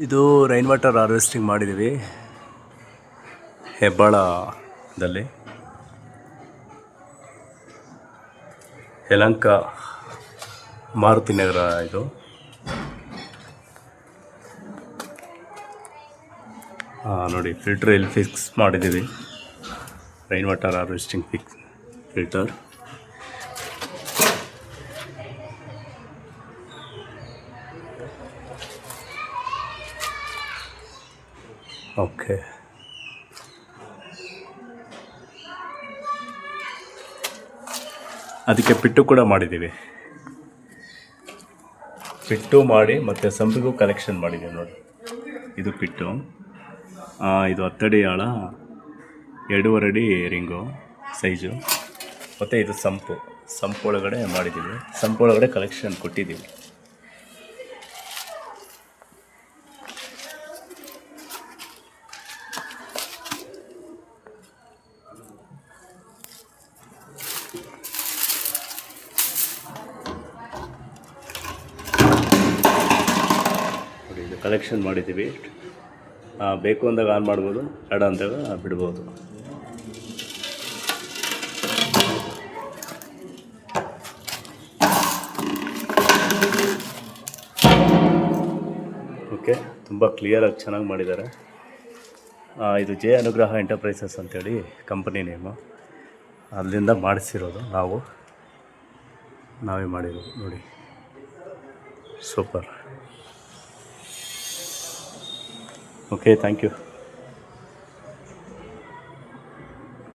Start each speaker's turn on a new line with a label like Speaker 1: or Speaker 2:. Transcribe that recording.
Speaker 1: ಇದು rain water harvesting ಮಾಡಿದ್ದೀವಿ ಹೆಬ್ಬಾಳದಲ್ಲಿ. ಯಲಹಂಕ ಮಾರುತಿ ನಗರ ಇದು. ನೋಡಿ, ಫಿಲ್ಟರ್ ಇಲ್ಲಿ ಫಿಕ್ಸ್ ಮಾಡಿದ್ದೀವಿ. Rain water harvesting filter. Okay, ಅದಕ್ಕೆ ಪಿಟ್ಟು ಕೂಡ ಮಾಡಿದ್ದೀವಿ. ಪಿಟ್ಟು ಮಾಡಿ ಮತ್ತು ಸಂಪಿಗೂ ಕಲೆಕ್ಷನ್ ಮಾಡಿದ್ದೀವಿ. ನೋಡಿ, ಇದು ಪಿಟ್ಟು. ಇದು 10 ಅಡಿ ಆಳ, 2.5 ಅಡಿ ರಿಂಗು ಸೈಜು. ಮತ್ತು ಇದು ಸಂಪು ಒಳಗಡೆ ಮಾಡಿದ್ದೀವಿ. ಸಂಪು ಒಳಗಡೆ ಕಲೆಕ್ಷನ್ ಕೊಟ್ಟಿದ್ದೀವಿ. ಇದು ಕಲೆಕ್ಷನ್ ಮಾಡಿದ್ದೀವಿ. ಬೇಕು ಅಂದಾಗ ಆನ್ ಮಾಡ್ಬೋದು, ಬೇಡ ಅಂದಾಗ ಬಿಡ್ಬೋದು. ಓಕೆ, ತುಂಬ ಕ್ಲಿಯರಾಗಿ ಚೆನ್ನಾಗಿ ಮಾಡಿದ್ದಾರೆ. ಇದು ಜೆ ಅನುಗ್ರಹ ಎಂಟರ್ಪ್ರೈಸಸ್ ಅಂತೇಳಿ ಕಂಪನಿ ನೇಮು. ಅಲ್ಲಿಂದ ಮಾಡಿಸಿರೋದು, ನಾವೇ ಮಾಡಿರೋದು. ನೋಡಿ, ಸೂಪರ್. Okay, thank you.